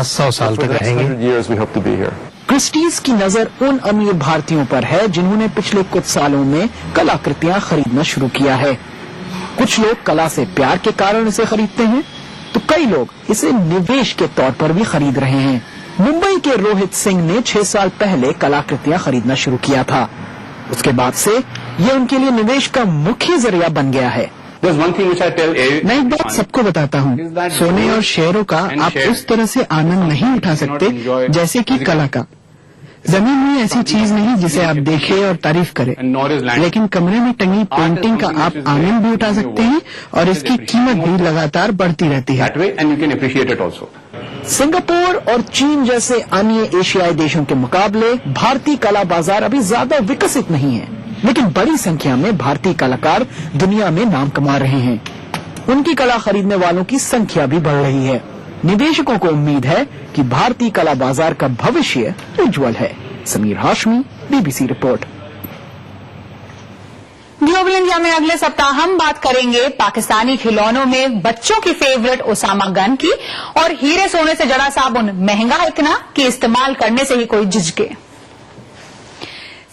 100 साल तक रहेंगे। क्रिस्टीज की नजर उन अमीर भारतीयों पर है जिन्होंने पिछले कुछ सालों में कलाकृतियां खरीदना शुरू किया है। कुछ लोग कला से प्यार के कारण इसे खरीदते हैं, तो कई लोग इसे निवेश के तौर पर भी खरीद रहे हैं। मुंबई के रोहित सिंह ने 6 साल पहले कलाकृतियां खरीदना शुरू किया था। उसके बाद से ये उनके लिए निवेश का मुख्य जरिया बन गया है। मैं एक बात सबको बताता हूँ, सोने और शेयरों का आप उस तरह से आनंद नहीं उठा सकते जैसे कि कला का। जमीन में ऐसी चीज नहीं जिसे आप देखें और तारीफ करें, लेकिन कमरे में टंगी पेंटिंग का आप आनंद भी उठा सकते हैं और इसकी कीमत भी लगातार बढ़ती रहती है। सिंगापुर और चीन जैसे अन्य एशियाई देशों के मुकाबले भारतीय कला बाजार अभी ज्यादा विकसित नहीं है, लेकिन बड़ी संख्या में भारतीय कलाकार दुनिया में नाम कमा रहे हैं। उनकी कला खरीदने वालों की संख्या भी बढ़ रही है। निवेशकों को उम्मीद है कि भारतीय कला बाजार का भविष्य उज्जवल है। Sameer Hashmi, BBC report. Global India में अगले सप्ताह हम बात करेंगे पाकिस्तानी खिलौनों में बच्चों की फेवरेट ओसामा गन की और हीरे सोने से जड़ा साबुन महंगा इतना कि इस्तेमाल करने से ही कोई झिझके।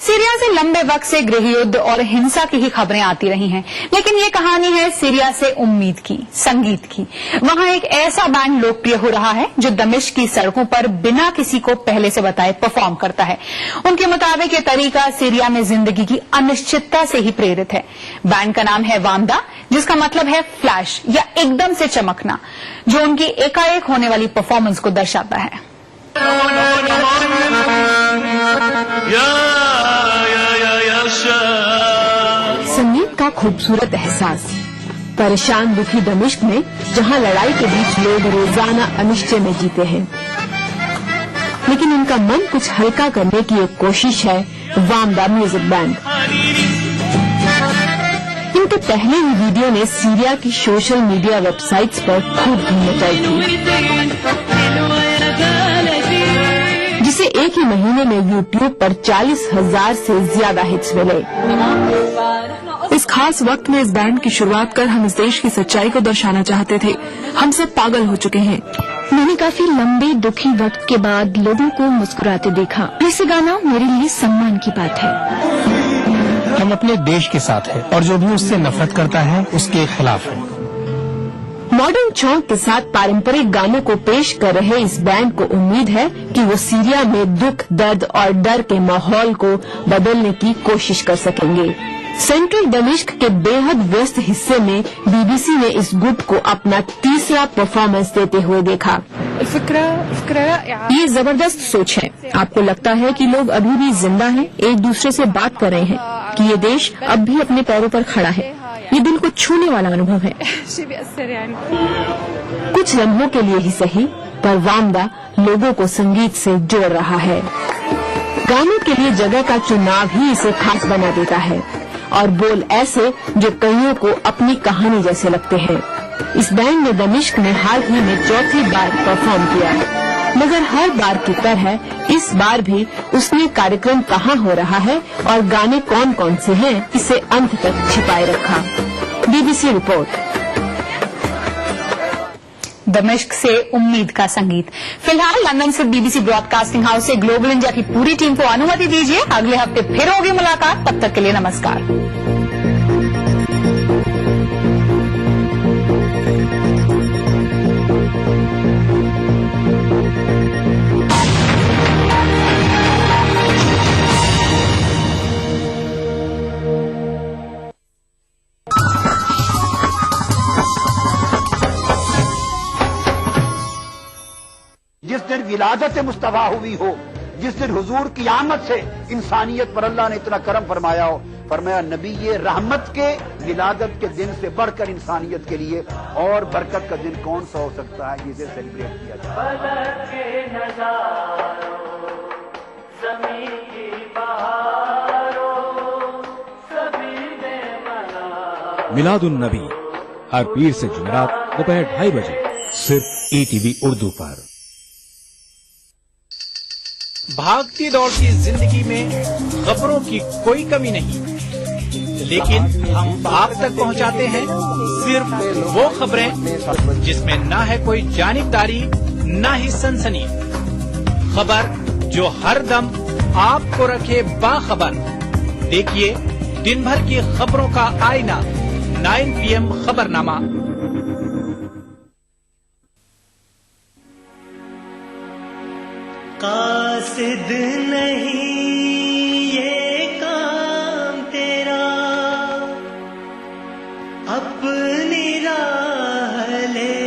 सीरिया से लंबे वक्त से गृह युद्ध और हिंसा की ही खबरें आती रही हैं, लेकिन ये कहानी है सीरिया से उम्मीद की, संगीत की। वहां एक ऐसा बैंड लोकप्रिय हो रहा है जो दमिश्क की सड़कों पर बिना किसी को पहले से बताए परफॉर्म करता है। उनके मुताबिक ये तरीका सीरिया में जिंदगी की अनिश्चितता से ही प्रेरित है। बैंड का नाम है वामदा, जिसका मतलब है फ्लैश या एकदम से चमकना, जो उनकी एकाएक होने वाली परफॉर्मेंस को दर्शाता है। संगीत का खूबसूरत एहसास। परेशान दुखी दमिश्क में जहां लड़ाई के बीच लोग रोजाना अनिश्चय में जीते हैं, लेकिन इनका मन कुछ हल्का करने की एक कोशिश है वामदा म्यूजिक बैंड। इनके पहले ही वीडियो ने सीरिया की सोशल मीडिया वेबसाइट्स पर खूब धूम मचाई थी, जिसे एक ही महीने में यूट्यूब पर 40,000 से ज्यादा हिट्स मिले। इस खास वक्त में इस बैंड की शुरुआत कर हम इस देश की सच्चाई को दर्शाना चाहते थे। हम सब पागल हो चुके हैं। मैंने काफी लंबे दुखी वक्त के बाद लोगों को मुस्कुराते देखा। ऐसे गाना मेरे लिए सम्मान की बात है। हम अपने देश के साथ हैं और जो भी उससे नफरत करता है उसके खिलाफ है। मॉडर्न चौक के साथ पारंपरिक गानों को पेश कर रहे इस बैंड को उम्मीद है कि वो सीरिया में दुख, दर्द और डर के माहौल को बदलने की कोशिश कर सकेंगे। सेंट्रल दमिश्क के बेहद व्यस्त हिस्से में बीबीसी ने इस गुट को अपना तीसरा परफॉर्मेंस देते हुए देखा। ये जबरदस्त सोच है। आपको लगता है कि लोग अभी भी जिंदा हैं, एक दूसरे से बात कर रहे हैं, कि ये देश अब भी अपने पैरों पर खड़ा है। ये दिल को छूने वाला अनुभव है। कुछ लम्हों के लिए ही सही, पर वामदा लोगों को संगीत से जोड़ रहा है। गानों के लिए जगह का चुनाव ही इसे खास बना देता है और बोल ऐसे जो कईयों को अपनी कहानी जैसे लगते हैं। इस बैंड ने दमिश्क में हाल ही में चौथी बार परफॉर्म किया, मगर हर बार की तरह इस बार भी उसने कार्यक्रम कहाँ हो रहा है और गाने कौन कौन से हैं इसे अंत तक छिपाए रखा। BBC report. दमिश्क से उम्मीद का संगीत। फिलहाल लंदन से बीबीसी ब्रॉडकास्टिंग हाउस से ग्लोबल इंडिया की पूरी टीम को अनुमति दीजिए। अगले हफ्ते फिर होगी मुलाकात, तब तक के लिए नमस्कार। जिस दिन विलादत मुस्तफा हुई हो, जिस दिन हुजूर की आमद से इंसानियत पर अल्लाह ने इतना करम फरमाया हो, फरमाया नबी ये रहमत के विलादत के दिन से बढ़कर इंसानियत के लिए और बरकत का दिन कौन सा हो सकता है, जिसे सेलिब्रेट किया जाए। मिलादुन नबी हर पीर से जुमेरात दोपहर 2:30 बजे सिर्फ ईटीवी उर्दू पर। भागती दौड़ती जिंदगी में खबरों की कोई कमी नहीं, लेकिन हम आप तक पहुंचाते हैं सिर्फ वो खबरें जिसमें ना है कोई जानिबदारी, न ही सनसनी। खबर जो हर दम आपको रखे बाखबर। देखिए दिन भर की खबरों का आईना 9 PM खबरनामा। कासिद नहीं ये काम तेरा, अपनी राह ले।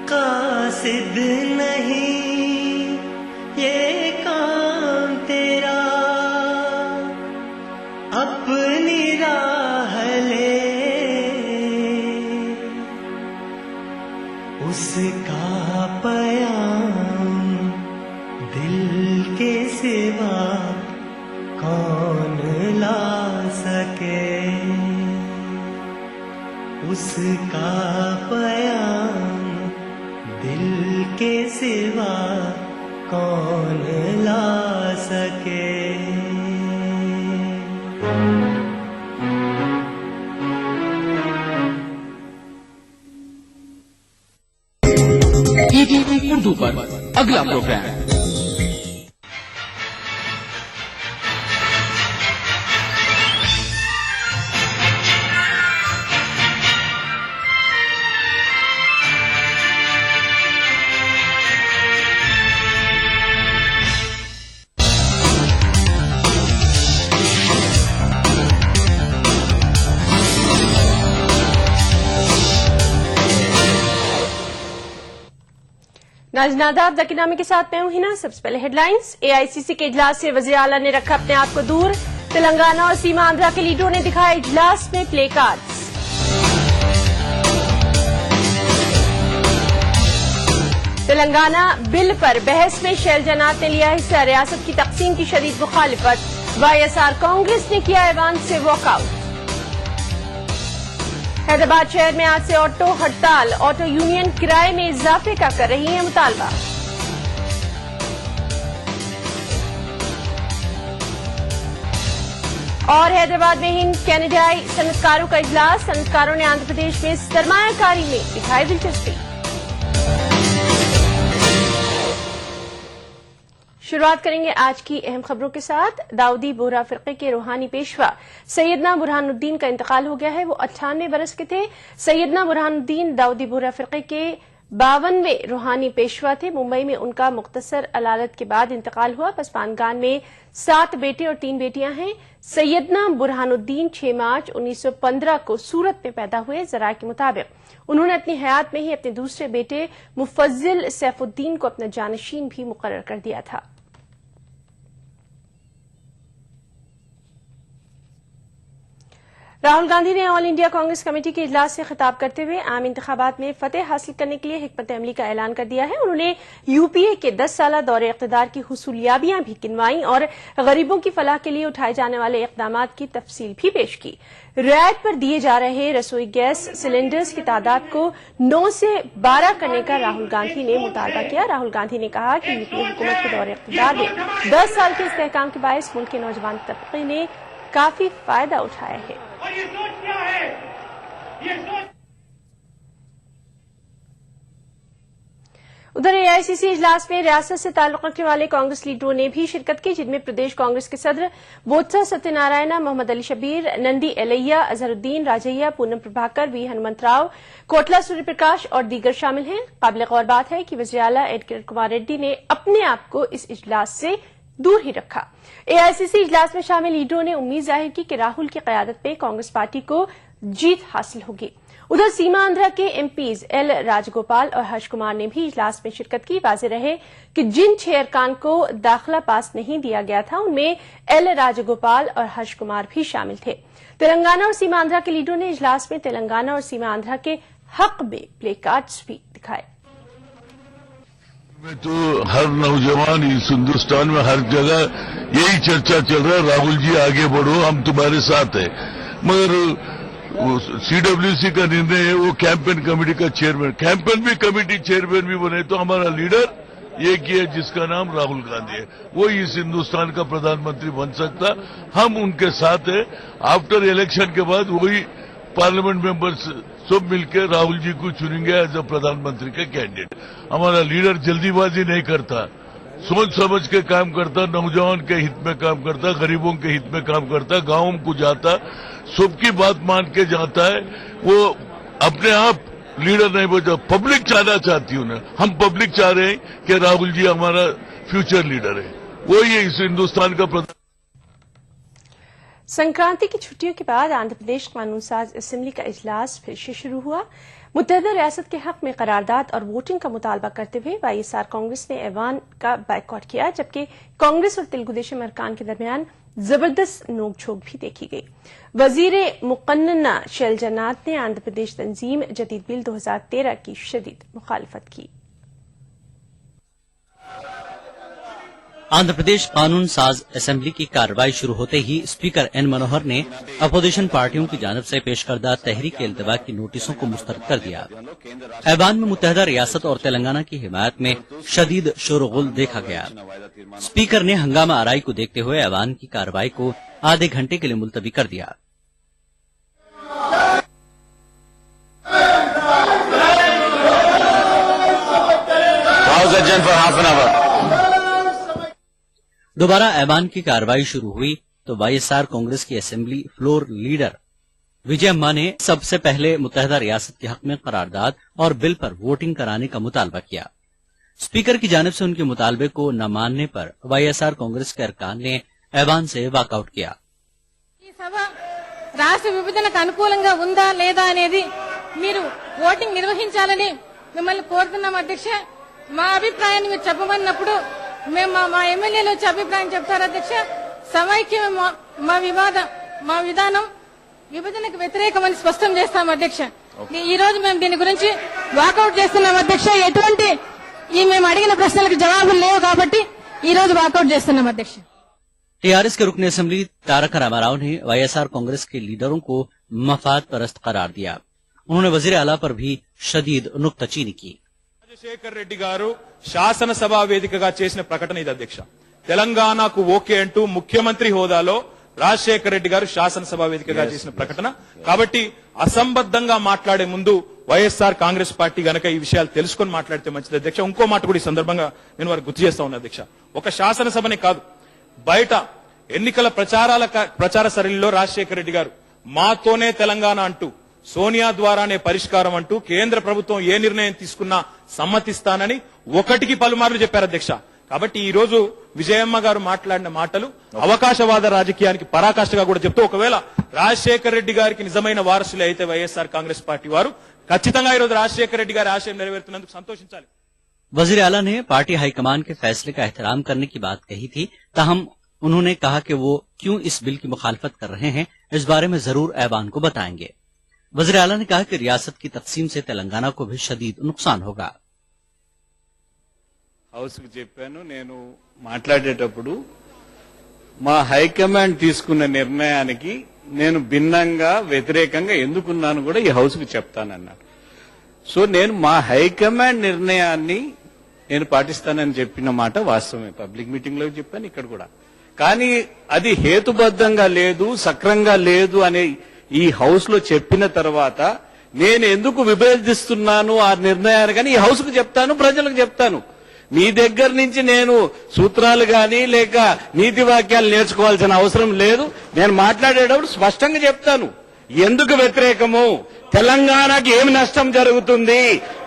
कासिद नहीं ये काम तेरा, अपनी राह ले। उसका पयाम दिल के सिवा कौन ला सके। उसका पयाम दिल के सिवा कौन ला सके। ETV उर्दू पर अगला प्रोग्राम। नाज़रीन आदाब, दकीनामे के साथ मैं हूं हिना। सबसे पहले हेडलाइंस। AICC के इजलास से वज़ीर आला ने रखा अपने आप को दूर। तेलंगाना और सीमा आंध्रा के लीडरों ने दिखाए इजलास में प्ले कार्ड्स। तेलंगाना बिल पर बहस में शैलजा नाथ ने लिया हिस्सा। रियासत की तकसीम की शदीद मुखालिफत। YSR कांग्रेस ने किया ऐवान से वॉकआउट। हैदराबाद शहर में आज से ऑटो हड़ताल। ऑटो यूनियन किराए में इजाफे का कर रही है मुतालबा। और हैदराबाद में हिंद कैनेडाई सनतकारों का इजलास। सनतकारों ने आंध्र प्रदेश में सरमायाकारी में दिखाई दिलचस्पी। शुरुआत करेंगे आज की अहम खबरों के साथ। दाऊदी बोहरा फिरके के रूहानी पेशवा सैयदना बुरहानुद्दीन का इंतकाल हो गया है। वो 98 बरस के थे। सैयदना बुरहानुद्दीन दाऊदी बोहरा फिरके के 52वें रूहानी पेशवा थे। मुंबई में उनका मुख्तसर अलालत के बाद इंतकाल हुआ। पसमानगान में 7 बेटे और 3 बेटियां हैं। सैयदना बुरहानुद्दीन 6 मार्च 1915 को सूरत में पैदा हुए। ज़राए के मुताबिक उन्होंने अपनी हयात में ही अपने दूसरे बेटे मुफज्जिल सैफुद्दीन को अपना जानशीन भी मुकर्रर कर दिया था। राहुल गांधी ने ऑल इंडिया कांग्रेस कमेटी के इजलास से खिताब करते हुए आम इंतखाबात में फतेह हासिल करने के लिए हिकमत अमली का ऐलान कर दिया है। उन्होंने यूपीए के 10 साला दौरे इख्तिदार की हुसूलियाबियां भी गिनवाई और गरीबों की फलाह के लिए उठाए जाने वाले इकदामात की तफसील भी पेश की। रियायत पर दिए जा रहे रसोई गैस सिलेंडर्स की तादाद को 9 से 12 करने का राहुल गांधी ने मुतालबा किया। राहुल गांधी ने कहा कि यूपीए हुकूमत के दौरे इख्तिदार में 10 साल के इस्तेहकाम के बायस मुल्क के नौजवान तबके ने काफी फायदा उठाया है। उधर AICC इजलास में रियासत से ताल्लुक रखने वाले कांग्रेस लीडरों ने भी शिरकत की, जिनमें प्रदेश कांग्रेस के सदर बोत्सा सत्यनारायण, मोहम्मद अली शबीर, नंदी एलैया, अजहरुद्दीन राजैया, पूनम प्रभाकर, वी हनुमंतराव, कोटला सूर्यप्रकाश और दीगर शामिल हैं। काबिल गौर बात है कि वज़ीर आला एड किरण कुमार रेड्डी ने अपने आप को इस इजलास से दूर ही रखा। AICC इजलास में शामिल लीडरों ने उम्मीद जाहिर की कि राहुल की क़यादत में कांग्रेस पार्टी को जीत हासिल होगी। उधर सीमा आंध्रा के MPs एल राजगोपाल और हर्ष कुमार ने भी इजलास में शिरकत की। वाज़ेह रहे कि जिन 6 अरकान को दाखिला पास नहीं दिया गया था उनमें एल राजगोपाल और हर्ष कुमार भी शामिल थे। तेलंगाना और सीमा आंध्रा के लीडरों ने इजलास में तेलंगाना और सीमा आंध्रा के हक में प्ले कार्ड्स भी दिखाए। तो हर नौजवान इस हिंदुस्तान में हर जगह यही चर्चा चल रहा है, राहुल जी आगे बढ़ो, हम तुम्हारे साथ हैं। मगर CWC का निर्णय है, वो कैंपेन कमेटी का चेयरमैन, कैंपेन भी कमेटी चेयरमैन भी बने, तो हमारा लीडर एक ही है जिसका नाम राहुल गांधी है, वो इस हिंदुस्तान का प्रधानमंत्री बन सकता। हम उनके साथ हैं। आफ्टर इलेक्शन के बाद वही पार्लियामेंट मेंबर्स सब मिलकर राहुल जी को चुनेंगे एज अ प्रधानमंत्री का कैंडिडेट। हमारा लीडर जल्दीबाजी नहीं करता, सोच समझ के काम करता, नौजवान के हित में काम करता, गरीबों के हित में काम करता, गांवों को जाता, सबकी बात मान के जाता है। वो अपने आप लीडर नहीं बचा, पब्लिक चाहना चाहती हूँ ना, हम पब्लिक चाह रहे हैं कि राहुल जी हमारा फ्यूचर लीडर है, वही है इस हिंदुस्तान का प्रधान। संक्रांति की छुट्टियों के बाद आंध्र प्रदेश कानून साज असेंबली का इजलास फिर से शुरू हुआ। मुत्तहदा रियासत के हक में करारदाद और वोटिंग का मुतालबा करते हुए वाईएसआर कांग्रेस ने ऐवान का बायकॉट किया, जबकि कांग्रेस और तेलुगु देशम अरकान के दरमियान जबरदस्त नोकझोंक भी देखी गई। वजीर मुकन्नना शैलजा नाथ ने आंध्र प्रदेश तंजीम जदीद बिल 2013 की शदीद मुखालफत की। आंध्र प्रदेश कानून साज असेंबली की कार्रवाई शुरू होते ही स्पीकर एन मनोहर ने अपोजिशन पार्टियों की जानिब से पेश करदा तहरीक इल्तवा की नोटिसों को मुस्तरद कर दिया। ऐवान में मुत्तहदा रियासत और तेलंगाना की हिमायत में शदीद शोरगुल देखा गया। स्पीकर ने हंगामा आराई को देखते हुए ऐवान की कार्रवाई को आधे घंटे के लिए मुलतवी कर दिया। दोबारा ऐवान की कार्रवाई शुरू हुई तो वाईएसआर कांग्रेस की असेंबली फ्लोर लीडर विजय अम्मा ने सबसे पहले मुत्तहदा रियासत के हक में करारदाद और बिल पर वोटिंग कराने का मुतालबा किया। स्पीकर की जानिब से उनके मुतालबे को न मानने पर वाईएसआर कांग्रेस के अरकान ने ऐवान से वॉकआउट किया। రాష్ట్ర విభజనకు అనుకూలంగా ఉందా లేదా అనేది మీరు ఓటింగ్ నిర్వహించాలని మిమ్మల్ని కోరుతున్నాం అధ్యక్ష। మా అభిప్రాయాన్ని మీరు చెప్పమన్నప్పుడు మేము మా ఎమ్మెల్యేలు వచ్చి అభిప్రాయం చెప్తారు అధ్యక్ష। సమైక్య మా విధానం విభజనకు వ్యతిరేకమని స్పష్టం చేస్తాం అధ్యక్ష। ఈ రోజు మేము దీని గురించి వాకౌట్ చేస్తున్నాం అధ్యక్ష। ఎటువంటి మేము అడిగిన ప్రశ్నలకు జవాబులు లేవు కాబట్టి ఈ రోజు వాకౌట్ చేస్తున్నాం అధ్యక్ష। टीआरएस के रुकन असेंबली तारक रामाराव ने वाईएसआर कांग्रेस के लीडरों को मफाद परस्त करार दिया। उन्होंने वजीर आला पर भी शदीद नुक्ताचीनी की। రాజశేఖర్ రెడ్డి గారు శాసనసభ వేదికగా చేసిన ప్రకటన ఇది అధ్యక్ష। తెలంగాణకు ఓకే అంటూ ముఖ్యమంత్రి హోదాలో రాజశేఖర్ రెడ్డి గారు శాసనసభ వేదికగా చేసిన ప్రకటన కాబట్టి అసంబద్ధంగా మాట్లాడే ముందు వైఎస్ఆర్ కాంగ్రెస్ పార్టీ గనక ఈ విషయాలు తెలుసుకొని మాట్లాడితే మంచిది అధ్యక్ష। ఇంకో మాట కూడా ఈ సందర్భంగా నేను వారికి గుర్తు చేస్తా ఉన్నా అధ్యక్ష। ఒక శాసనసభనే కాదు బయట ఎన్నికల ప్రచార సరళిలో రాజశేఖర్ రెడ్డి గారు మాతోనే తెలంగాణ అంటూ సోనియా ద్వారానే పరిష్కారం అంటూ కేంద్ర ప్రభుత్వం ఏ నిర్ణయం తీసుకున్నా సమ్మతిస్తానని ఒకటికి పలుమార్లు చెప్పారు అధ్యక్ష। కాబట్టి ఈ రోజు విజయమ్మ గారు మాట్లాడిన మాటలు అవకాశవాద రాజకీయానికి పరాకాష్ఠగా కూడా చెప్తూ ఒకవేళ రాజశేఖర్ రెడ్డి గారికి నిజమైన వారసులే అయితే వైఎస్ఆర్ కాంగ్రెస్ పార్టీ వారు ఖచ్చితంగా ఈ రోజు రాజశేఖర్ రెడ్డి గారి ఆశయం నెరవేరుతున్నందుకు సంతోషించాలి। वजीर आला ने पार्टी हाईकमान के फैसले का एहतराम करने की बात कही थी, ताहम उन्होंने कहा कि वो क्यों इस बिल की मुखालफत कर रहे हैं इस बारे में जरूर ऐवान को बताएंगे। वजीर आला ने कहा कि रियासत की तकसीम से तेलंगाना को भी शदीद नुकसान होगा। హౌస్ కు చెప్పాను, నేను మాట్లాడేటప్పుడు మా హైకమాండ్ తీసుకున్న నిర్ణయానికి నేను భిన్నంగా వ్యతిరేకంగా ఎందుకున్నాను కూడా ఈ హౌస్ కు చెప్తానన్నాను। సో నేను మా హైకమాండ్ నిర్ణయాన్ని నేను పాటిస్తానని చెప్పిన మాట వాస్తవమే, పబ్లిక్ మీటింగ్ లో చెప్పాను ఇక్కడ కూడా। కానీ అది హేతుబద్ధంగా లేదు, సక్రంగా లేదు అనే ఈ హౌస్ లో చెప్పిన తర్వాత నేను ఎందుకు విభేదిస్తున్నాను ఆ నిర్ణయాన్ని కానీ ఈ హౌస్ కు చెప్తాను, ప్రజలకు చెప్తాను। మీ దగ్గర నుంచి నేను సూత్రాలు గాని లేక నీతి వాక్యాలు నేర్చుకోవాల్సిన అవసరం లేదు। నేను మాట్లాడేటప్పుడు స్పష్టంగా చెప్తాను ఎందుకు వ్యతిరేకము, తెలంగాణకి ఏమి నష్టం జరుగుతుంది,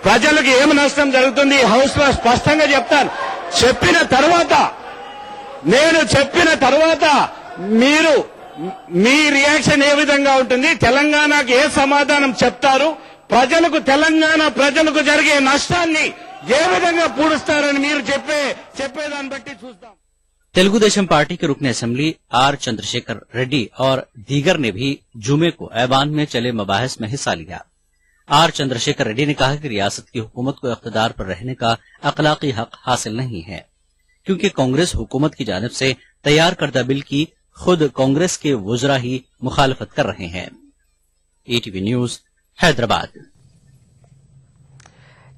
ప్రజలకు ఏమి నష్టం జరుగుతుంది హౌస్ లో స్పష్టంగా చెప్తాను। చెప్పిన తర్వాత మీరు మీ రియాక్షన్ ఏ విధంగా ఉంటుంది, తెలంగాణకి ఏ సమాధానం చెప్తారు, తెలంగాణ ప్రజలకు జరిగే నష్టాన్ని ఏ విధంగా పూడుస్తారని మీరు చెప్పేదాన్ని బట్టి చూస్తాం। तेलुगु देशम पार्टी के रुकन असेंबली आर चंद्रशेखर रेड्डी और दीगर ने भी जुमे को ऐवान में चले मबाहिस में हिस्सा लिया। आर चंद्रशेखर रेड्डी ने कहा कि रियासत की हुकूमत को इख्तिदार पर रहने का अखलाकी हक हासिल नहीं है, क्योंकि कांग्रेस हुकूमत की जानिब से तैयार करदा बिल की खुद कांग्रेस के वुज़रा ही मुखालफत कर रहे हैं। ATV news Hyderabad.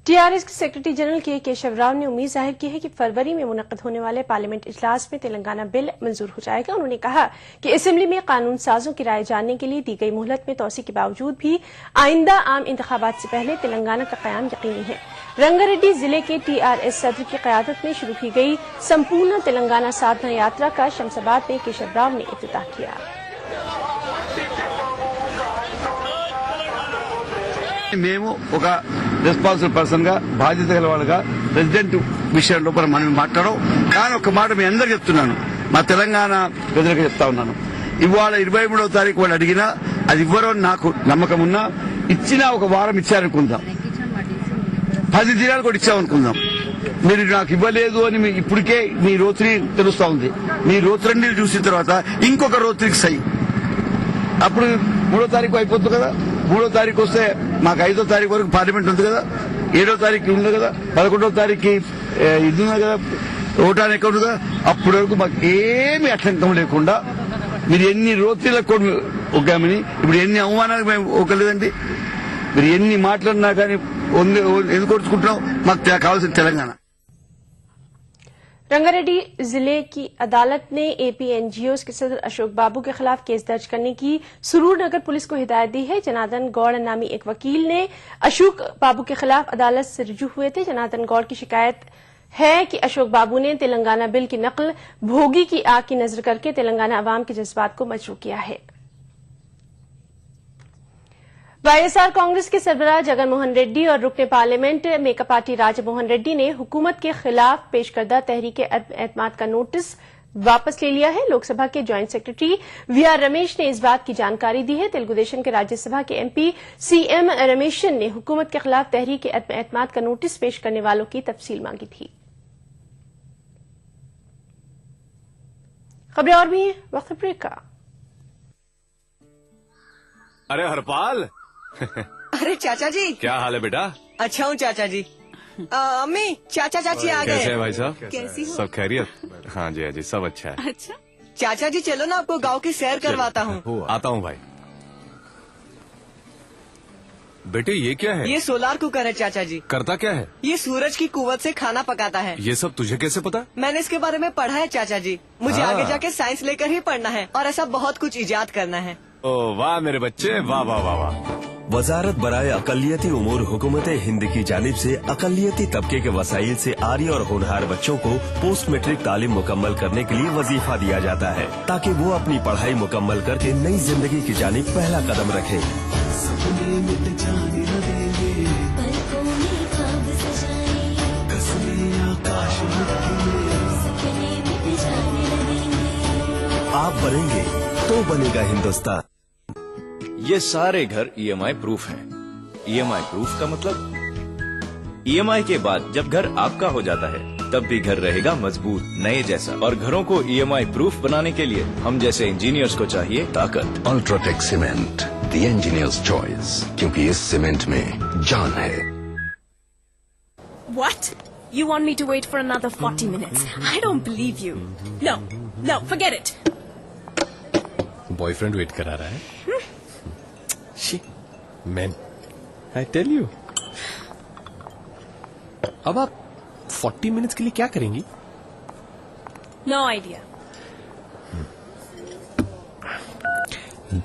टीआरएस के सेक्रेटरी जनरल के केशव राव ने उम्मीद जाहिर की है कि फरवरी में मुनक्किद होने वाले पार्लियामेंट इजलास में तेलंगाना बिल मंजूर हो जाएगा। उन्होंने कहा कि असेंबली में कानून साजों की राय जानने के लिए दी गई मोहलत में तोसी के बावजूद भी आइंदा आम इंतखाबात से पहले तेलंगाना का कयाम यकीनी है। रंगारेड्डी जिले के टीआरएस सदर की क़यादत में शुरू की गई संपूर्ण तेलंगाना साधना यात्रा का शमशाबाद में केशव राव ने इफ्तिताह किया। మేము ఒక రెస్పాన్సిబుల్ పర్సన్ గా బాధ్యత గల వాళ్ళగా ప్రెసిడెంట్ విషయం లోపల మనం మాట్లాడడం కానీ ఒక మాట మీ అందరికి చెప్తున్నాను, మా తెలంగాణ ప్రజలకు చెప్తా ఉన్నాను. ఇవాళ 23వ తారీఖు వాళ్ళు అడిగినా అది ఇవ్వరో నాకు నమ్మకం ఉన్నా ఇచ్చినా ఒక వారం ఇచ్చారనుకుందాం, 10 దినాలు కూడా ఇచ్చామనుకుందాం. మీరు నాకు ఇవ్వలేదు అని ఇప్పటికే మీ రోత్రి తెలుస్తా ఉంది. మీ రోత్రండి చూసిన తర్వాత ఇంకొక రోత్రికి సై అప్పుడు 3వ తారీఖు అయిపోతుంది కదా. 3వ తారీఖు వస్తే మాకు 5వ తారీఖు వరకు పార్లమెంట్ ఉంది కదా, 7వ తారీఖు ఉంది కదా, 11వ తారీఖు ఇది ఉంది కదా, ఓటాన్ ఎక్కడ ఉంది కదా. అప్పటి వరకు మాకు ఏమి అటంకం లేకుండా మీరు ఎన్ని రోత్రీలకు ఒకామని ఇప్పుడు ఎన్ని అవమానాలు మేము ఒకలేదండి. మీరు ఎన్ని మాట్లాడినా కానీ ఎందుకు ఓర్చుకుంటున్నాం, మాకు కావాల్సిన తెలంగాణ. रंगारेड्डी जिले की अदालत ने एपीएनजीओ के सदर अशोक बाबू के खिलाफ केस दर्ज करने की सुरूर नगर पुलिस को हिदायत दी है। जनार्दन गौड़ नामी एक वकील ने अशोक बाबू के खिलाफ अदालत से रुजू हुए थे। जनार्दन गौड़ की शिकायत है कि अशोक बाबू ने तेलंगाना बिल की नकल भोगी की आग की नजर करके तेलंगाना अवाम के जज्बात को मजरूह किया है। वाईएसआर कांग्रेस के सरबराह जगन मोहन रेड्डी और रुकने parliament makeup party Raja Mohan Reddy ने हुकूमत के खिलाफ पेश करदा तहरीक एतमाद का नोटिस वापस ले लिया है। लोकसभा के ज्वाइंट सेक्रेटरी वीआर रमेश ने इस बात की जानकारी दी है। तेलुगुदेशम के राज्यसभा के एमपी सीएम रमेशन ने हुकूमत के खिलाफ तहरीक एतमाद का नोटिस पेश करने वालों की तफसील मांगी थी। खबरें और भी हैं, वक्त ब्रेक का। अरे हरपाल अरे चाचा जी, क्या हाल है बेटा? अच्छा हूँ चाचा जी। अम्मी, चाचा चाची आ गए। कैसे है भाई साहब? कैसी हो? सब खैरियत? हाँ जी, हाँ जी, सब अच्छा है। अच्छा चाचा जी, चलो ना आपको गांव की सैर करवाता हूँ। आता हूँ भाई। बेटे ये क्या है? ये सोलार कुकर है चाचा जी। करता क्या है? ये सूरज की कुव्वत से खाना पकाता है। ये सब तुझे कैसे पता? मैंने इसके बारे में पढ़ा है चाचा जी। मुझे हाँ। आगे जाके साइंस लेकर ही पढ़ना है और ऐसा बहुत कुछ इजाद करना है। ओ वाह मेरे बच्चे, वाह वाह वाह वाह। वजारत बराए अकलियती उमूर हुकूमत हिंद की जानिब से अकलियती तबके के वसाइल से आरी और होनहार बच्चों को पोस्ट मैट्रिक तालीम मुकम्मल करने के लिए वजीफा दिया जाता है ताकि वो अपनी पढ़ाई मुकम्मल करके नई जिंदगी की जानिब पहला कदम रखें। आप बनेंगे तो बनेगा हिंदुस्तान। ये सारे घर ईएमआई प्रूफ हैं। ईएमआई प्रूफ का मतलब ईएमआई के बाद जब घर आपका हो जाता है तब भी घर रहेगा मजबूत नए जैसा। और घरों को ईएमआई प्रूफ बनाने के लिए हम जैसे इंजीनियर्स को चाहिए ताकत। UltraTech cement, the engineers choice, क्योंकि इस सीमेंट में जान है। What? You want me to wait for another 40 minutes? I don't believe you. No, no, forget it. Boyfriend wait करा रहा है। Man, I tell you. अब आप 40 मिनट्स के लिए क्या करेंगी? No idea.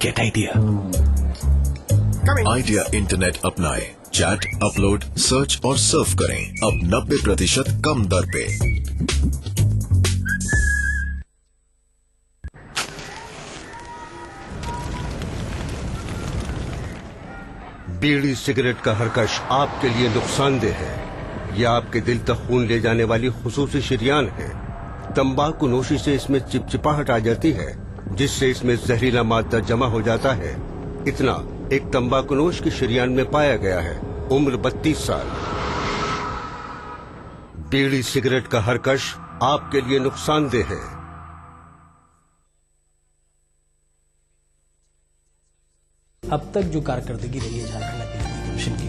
Get idea. Idea internet अपनाएं, चैट, अपलोड, सर्च और सर्फ करें अब 90% कम दर पे। बीड़ी सिगरेट का हरकश आपके लिए नुकसानदेह है। यह आपके दिल तक खून ले जाने वाली खुसूसी शरियान है। तंबाकू नोशी से इसमें चिपचिपाहट आ जाती है जिससे इसमें जहरीला मादा जमा हो जाता है। इतना एक तंबाकूनोश की शरियान में पाया गया है। उम्र 32 साल। बीड़ी सिगरेट का हरकश आपके लिए नुकसानदेह है। अब तक जो कारकर्दगी रही है झारखंड अपील कमीशन की,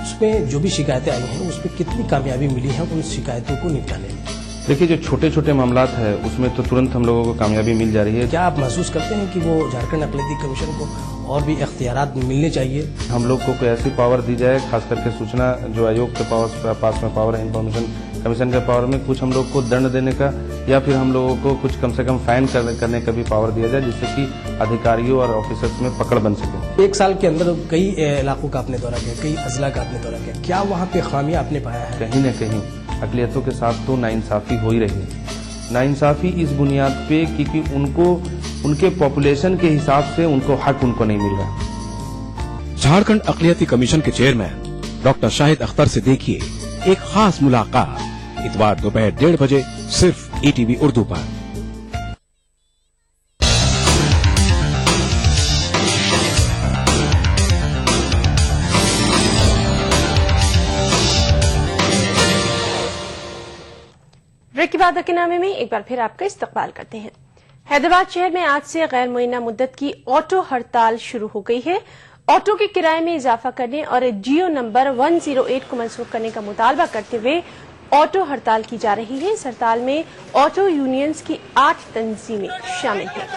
उसमें जो भी शिकायतें आई हैं उसमें कितनी कामयाबी मिली है उन शिकायतों को निपटाने में। देखिए, जो छोटे छोटे मामलात है उसमें तो तुरंत हम लोगों को कामयाबी मिल जा रही है। क्या आप महसूस करते हैं कि वो झारखंड अक़लियती कमीशन को और भी इख्तियारात मिलने चाहिए? हम लोग को कोई ऐसी पावर दी जाए, खास करके सूचना जो आयोग के पास में पावर है, इन्फॉर्मेशन कमीशन के पावर में कुछ हम लोग को दंड देने का या फिर हम लोगों को कुछ कम से कम फाइन करने का भी पावर दिया जाए, जिससे कि अधिकारियों और ऑफिसर्स में पकड़ बन सके। एक साल के अंदर कई इलाकों का आपने दौरा किया, कई अजला का आपने दौरा किया, क्या वहाँ पे खामियां आपने पाया है? कहीं न कहीं अक़लियतों के साथ तो नाइंसाफी हो ही रही है। नाइंसाफी इस बुनियाद पे क्योंकि उनको उनके पॉपुलेशन के हिसाब से उनको हक उनको नहीं मिल रहा। झारखंड अक़लियती कमीशन के चेयरमैन डॉक्टर शाहिद अख्तर से देखिए एक खास मुलाकात इतवार दोपहर 1:30 बजे सिर्फ ETV उर्दू पर। ब्रेक के बाद अकीनामे में एक बार फिर आपका इस्तकबाल करते हैं। हैदराबाद शहर में आज से गैर मुअय्यना मुद्दत की ऑटो हड़ताल शुरू हो गई है। ऑटो के किराए में इजाफा करने और जियो नंबर 108 को मंसूख करने का मुतालबा करते हुए ऑटो हड़ताल की जा रही है। इस हड़ताल में ऑटो यूनियंस की 8 तंजीमें शामिल हैं।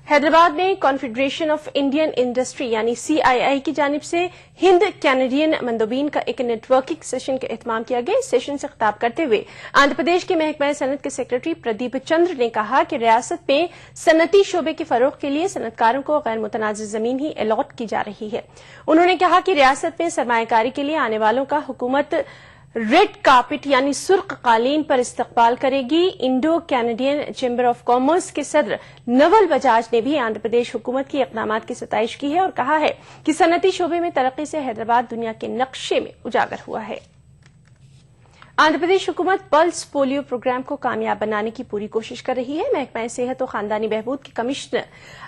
हैदराबाद में कॉन्फेडरेशन ऑफ इंडियन इंडस्ट्री यानी CII की जानिब से हिंद कैनेडियन मंदोबीन का एक नेटवर्किंग सेशन का एहतमाम किया गया। इस सेशन से खिताब करते हुए आंध्र प्रदेश के महकमा सनत के सेक्रेटरी प्रदीप चंद्र ने कहा कि रियासत में सनती शोबे के फरोग के लिए सनतकारों को गैर मुतनाज़ जमीन ही अलॉट की जा रही है। उन्होंने कहा कि रियासत में सरमायाकारी के लिए आने वालों का हुकूमत रेड कार्पेट यानी सुर्ख कालीन पर इस्तकबाल करेगी। Indo Canadian chamber of commerce के सदर नवल बजाज ने भी आंध्र प्रदेश हुकूमत की इक़दामात की सताइश की है और कहा है कि सनती शोबे में तरक्की से हैदराबाद दुनिया के नक्शे में उजागर हुआ है। आंध्र प्रदेश हुकूमत पल्स पोलियो प्रोग्राम को कामयाब बनाने की पूरी कोशिश कर रही है। महकमा सेहत और खानदानी बहबूद की कमिश्नर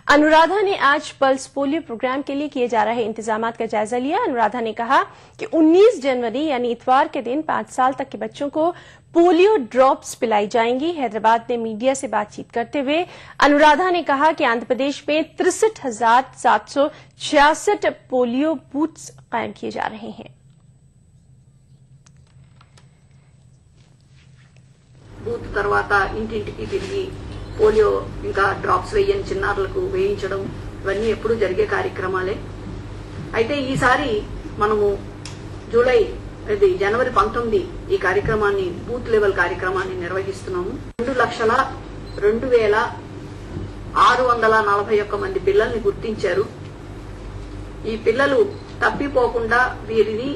अनुराधा ने आज पल्स पोलियो प्रोग्राम के लिए किए जा रहे इंतजामात का जायजा लिया। अनुराधा ने कहा कि 19 जनवरी यानी इतवार के दिन 5 साल तक के बच्चों को पोलियो ड्रॉप्स पिलाई जाएंगी। हैदराबाद में मीडिया से बातचीत करते हुए अनुराधा ने कहा कि आंध्र प्रदेश में 63,766 पोलियो बूथ्स कायम किए जा रहे हैं। బూత్ తర్వాత ఇంటింటికి తిరిగి పోలియో ఇంకా డ్రాప్స్ వేయని చిన్నారులకు వేయించడం ఇవన్నీ ఎప్పుడు జరిగే కార్యక్రమాలే. అయితే ఈసారి మనము జనవరి 19 ఈ కార్యక్రమాన్ని బూత్ లెవెల్ కార్యక్రమాన్ని నిర్వహిస్తున్నాము. 2,02,641 మంది పిల్లల్ని గుర్తించారు. ఈ పిల్లలు తప్పిపోకుండా వీరిని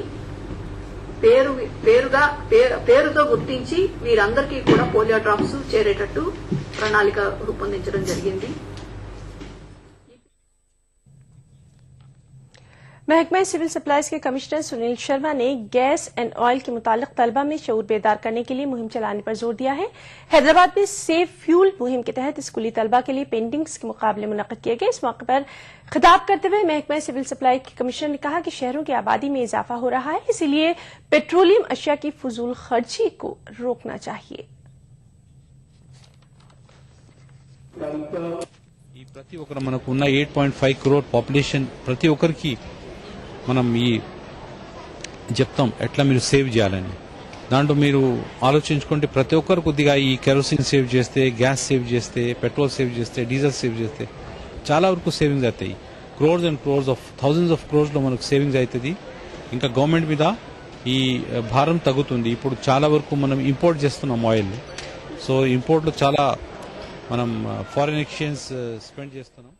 పేరుతో గుర్తించి వీరందరికీ కూడా పోలియో డ్రాప్స్ చేరేటట్టు ప్రణాళిక రూపొందించడం జరిగింది. महकमा सिविल सप्लाईज के कमिश्नर सुनील शर्मा ने गैस एंड ऑयल के मुतालिक तलबा में शऊर बेदार करने के लिए मुहिम चलाने पर जोर दिया है। हैदराबाद में सेव फ्यूल मुहिम के तहत स्कूली तलबा के लिए पेंटिंग्स के मुकाबले मुनक्किद किए गए। इस मौके पर खिताब करते हुए महकमा सिविल सप्लाई के कमिश्नर ने कहा कि शहरों की आबादी में इजाफा हो रहा है, इसीलिए पेट्रोलियम अशिया की फजूल खर्ची को रोकना चाहिए। ప్రతి ఒక్కరు మనకున్న 8.5 crore పాపులేషన్ ప్రతి ఒక్కరికి మనం ఈ చెప్తాం ఎట్లా మీరు సేవ్ చేయాలని. దాంట్లో మీరు ఆలోచించుకుంటే ప్రతి ఒక్కరు కొద్దిగా ఈ కెరోసిన్ సేవ్ చేస్తే, గ్యాస్ సేవ్ చేస్తే, పెట్రోల్ సేవ్ చేస్తే, డీజిల్ సేవ్ చేస్తే చాలా వరకు సేవింగ్స్ అవుతాయి. Crores and crores of thousands of crores లో మనకు సేవింగ్స్ అవుతుంది. ఇంకా గవర్నమెంట్ మీద ఈ భారం తగ్గుతుంది. ఇప్పుడు చాలా వరకు మనం ఇంపోర్ట్ చేస్తున్నాం ఆయిల్. సో ఇంపోర్ట్ లో చాలా మనం ఫారిన్ ఎక్స్చేంజ్ స్పెండ్ చేస్తున్నాం.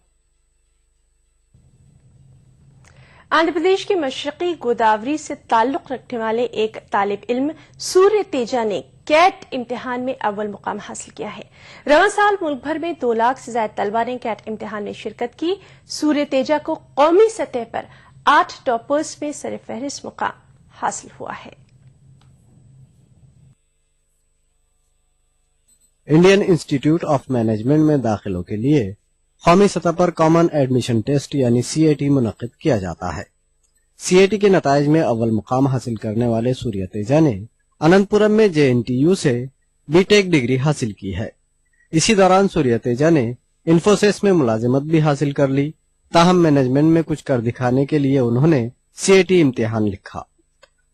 आंध्र प्रदेश के मशरकी गोदावरी से ताल्लुक रखने वाले एक तालिब इल्म सूर्य तेजा ने कैट इम्तिहान में अव्वल मुकाम हासिल किया है। रवां साल मुल्क भर में 2 लाख से ज्यादा तलबा ने कैट इम्तिहान में शिरकत की। सूर्य तेजा को कौमी सतह पर 8 टॉपर्स में सरफहरिस्त मुकाम हासिल हुआ है। इंडियन इंस्टीट्यूट ऑफ मैनेजमेंट में दाखिलों के लिए कौमी सतह पर कॉमन एडमिशन टेस्ट यानी CAT मुनक्किद किया जाता है। CAT के नताइज में अव्वल मुकाम हासिल करने वाले सूर्य तेजा ने अनंतपुरम में JNTU से BTech डिग्री हासिल की है। इसी दौरान सूर्य तेजा ने इन्फोसिस में मुलाजिमत भी हासिल कर ली। ताहम मैनेजमेंट में कुछ कर दिखाने के लिए उन्होंने सीएटी इम्तिहान लिखा।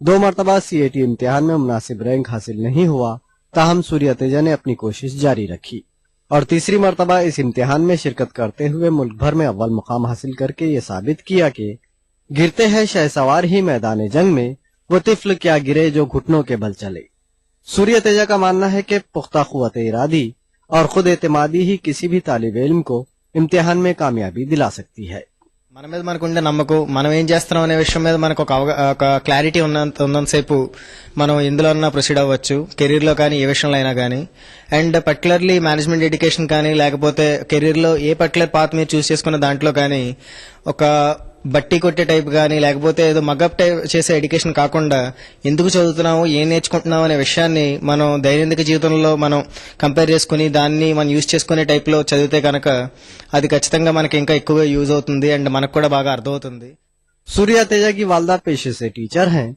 2 मरतबा सीएटी इम्तिहान में मुनासिब रैंक हासिल नहीं हुआ, ताहम सूर्या तेजा ने अपनी कोशिश जारी रखी और तीसरी मरतबा इस इम्तिहान में शिरकत करते हुए मुल्क भर में अव्वल मुकाम हासिल करके ये साबित किया कि गिरते हैं शहसवार ही मैदान जंग में, वो तिफल क्या गिरे जो घुटनों के बल चले। सूर्या तेजा का मानना है कि पुख्ता क़ुव्वत इरादी और खुद एतमादी ही किसी भी तालिब इल्म को इम्तिहान में कामयाबी दिला सकती है। మన మీద మనకుండే నమ్మకం, మనం ఏం చేస్తున్నాం అనే విషయం మీద మనకు ఒక క్లారిటీ ఉన్నంతసేపు మనం ఎందులోనైనా ప్రొసీడ్ అవ్వచ్చు, కెరీర్ లో కానీ ఏ విషయంలో అయినా కానీ. అండ్ పర్టికులర్లీ మేనేజ్మెంట్ ఎడ్యుకేషన్ కానీ లేకపోతే కెరీర్ లో ఏ పర్టికులర్ పాత్ మీరు చూస్ చేసుకున్న దాంట్లో కానీ ఒక బట్టి కొట్టే టైప్ కానీ లేకపోతే ఏదో మగప్ టైప్ చేసే ఎడ్యుకేషన్ కాకుండా ఎందుకు చదువుతున్నాము, ఏం నేర్చుకుంటున్నాం అనే విషయాన్ని మనం దైనందిక జీవితంలో మనం కంపేర్ చేసుకుని దాన్ని మనం యూజ్ చేసుకునే టైప్ లో చదివితే కనుక అది ఖచ్చితంగా మనకి ఇంకా ఎక్కువగా యూజ్ అవుతుంది అండ్ మనకు కూడా బాగా అర్థమవుతుంది. सूर्या तेजा की वालदा पेशे से टीचर हैं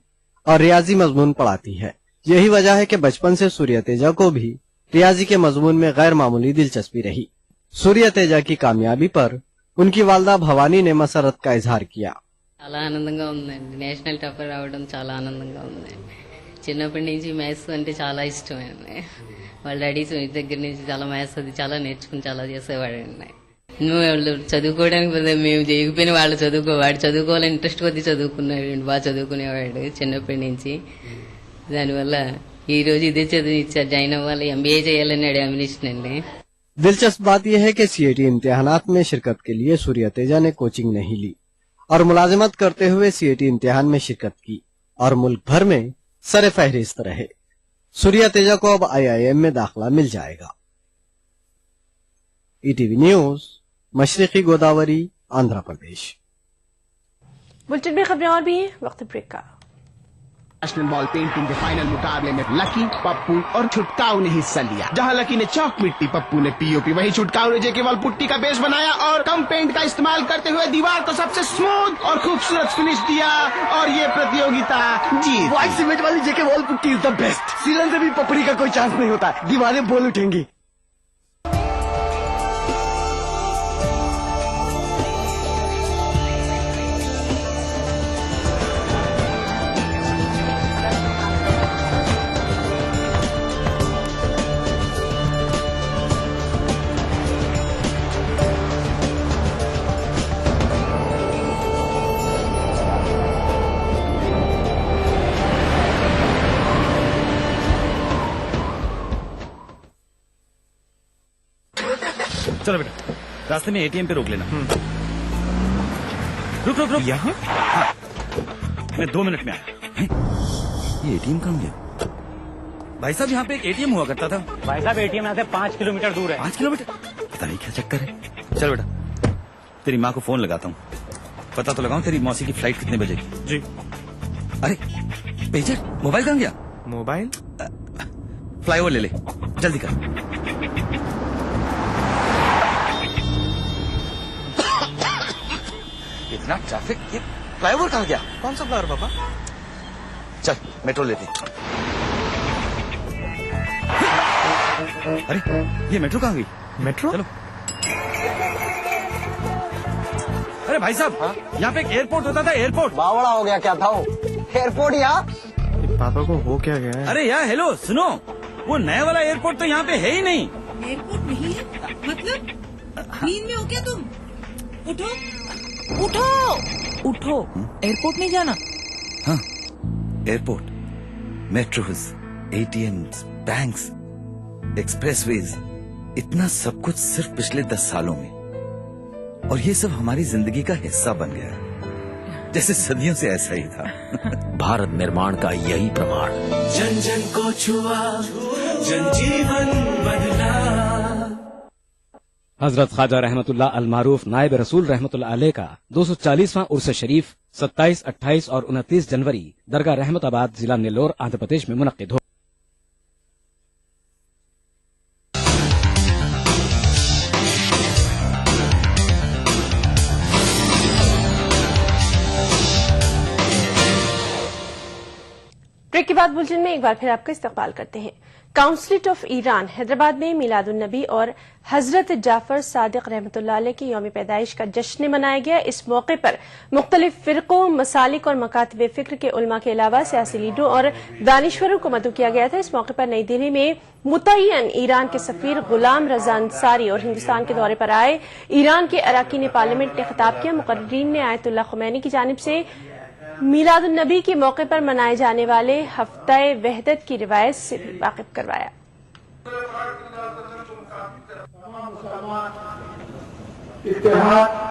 और रियाजी मजमून पढ़ाती है। यही वजह है कि बचपन से सूर्या तेजा को भी रियाजी के मजमून में गैर मामूली दिलचस्पी रही। सूर्या तेजा की कामयाबी पर उनकी वालदा भवानी ने मसरत का इजहार किया। చాలా ఆనందంగా ఉందండి, నేషనల్ టాపర్ రావడం చాలా ఆనందంగా ఉందండి. చిన్నప్పటి నుంచి మ్యాథ్స్ అంటే చాలా ఇష్టమండి. వాళ్ళ డాడీ దగ్గర నుంచి చాలా మ్యాథ్స్ అది చాలా నేర్చుకుని చాలా చేసేవాడండి. వాళ్ళు చదువుకోవడానికి మేము చేయకపోయినా వాడు చదువుకోవాలని ఇంట్రెస్ట్ కొద్ది చదువుకున్నాడు, బాగా చదువుకునేవాడు చిన్నప్పటి నుంచి. దానివల్ల ఈ రోజు ఇదే చదువు ఇచ్చారు, జాయిన్ అవ్వాలి, ఎంబీఏ చేయాలని అంబిషన్ అండి. दिलचस्प बात यह है कि सीएटी इम्तिहानात में शिरकत के लिए सूर्या तेजा ने कोचिंग नहीं ली और मुलाजिमत करते हुए सीएटी इम्तिहान में शिरकत की और मुल्क भर में सरे फहरिस्त रहे। सूर्या तेजा को अब आईआईएम में दाखिला मिल जाएगा। ETV news, मशरिकी Godavari, Andhra Pradesh. Bulletin में खबरें और भी हैं, वक्त ब्रेक का। नेशनल बॉल पेंटिंग के फाइनल मुकाबले में लकी, पप्पू और छुटकाऊ ने हिस्सा लिया। जहां लकी ने चौक मिट्टी, पप्पू ने पीओपी, वहीं छुटकाऊ ने जेके वॉल पुट्टी का बेस बनाया और कम पेंट का इस्तेमाल करते हुए दीवार को सबसे स्मूथ और खूबसूरत फिनिश दिया और ये प्रतियोगिता जीत। व्हाइट सीमेंट वाली JK wall putty is the best. सीलन से भी पपड़ी का कोई चांस नहीं होता, दीवारें बोल उठेंगी। चलो बेटा, रास्ते में एटीएम पे रोक लेना। रुक रुक रुक, यहाँ? हाँ। मैं 2 मिनट में आया। ये एटीएम कहाँ गया? भाई साहब, यहाँ पे एक एटीएम हुआ करता था। भाई साहब, एटीएम यहाँ से 5 किलोमीटर दूर है। 5 किलोमीटर? पता नहीं क्या चक्कर है। चल बेटा, तेरी माँ को फोन लगाता हूँ, पता तो लगाऊं तेरी मौसी की फ्लाइट कितने बजे की। जी। अरे पेजर, मोबाइल कहाँ गया? मोबाइल फ्लाईओवर ले ले, जल्दी कर। इतना ट्रैफिक, ये फ्लाईओवर कहाँ गया? कौन सा फ्लाईओवर पापा? चल मेट्रो लेते। अरे ये मेट्रो कहाँ गई? मेट्रो? चलो। अरे भाई साहब, यहाँ पे एक एयरपोर्ट होता था, एयरपोर्ट। बावड़ा हो गया क्या था वो? एयरपोर्ट यहाँ? पापा को हो क्या गया है? अरे यार हेलो सुनो, वो नया वाला एयरपोर्ट तो यहाँ पे है ही नहीं। एयरपोर्ट नहीं है? मतलब नींद में हो क्या तुम? उठो उठो उठो, एयरपोर्ट नहीं जाना। हाँ, airport, metros, ATMs, banks, expressways, इतना सब कुछ सिर्फ पिछले 10 सालों में, और ये सब हमारी जिंदगी का हिस्सा बन गया, जैसे सदियों से ऐसा ही था। भारत निर्माण का यही प्रमाण। जन जन को छुआ, जनजीवन बदला। हजरत ख्वाजा रहमतुल्लाह अल मारूफ नायब रसूल रहमतुल्लाह अलैह का 240वां उर्स शरीफ 27, 28 और 29 जनवरी दरगाह रहमताबाद, जिला नेल्लोर, आंध्र प्रदेश में मुनक्किद हो। ब्रेक के बाद बुलेटिन में एक बार फिर आपका इस्तकबाल करते हैं। काउंसिलेट ऑफ ईरान हैदराबाद में मिलादुन नबी और हजरत जाफर सादिक रहमतुल्लाह अलैह की यौम पैदाइश का जश्न मनाया गया। इस मौके पर मुख्तलिफ फिरकों, मसालिक और मकातब फिक्र के उलमा के अलावा सियासी लीडरों और दानिश्वरों को मदऊ किया गया था। इस मौके पर नई दिल्ली में मुतय्यन ईरान के सफीर गुलाम रजा अंसारी और हिंदुस्तान के दौरे पर आए ईरान के अराकीन पार्लियामेंट ने खिताब किया। मुकर्रीन ने आयतुल्लाह खुमैनी की जानिब से मिलादुन नबी के मौके पर मनाए जाने वाले हफ्ते वहदत की रिवायत से भी वाकिफ करवाया।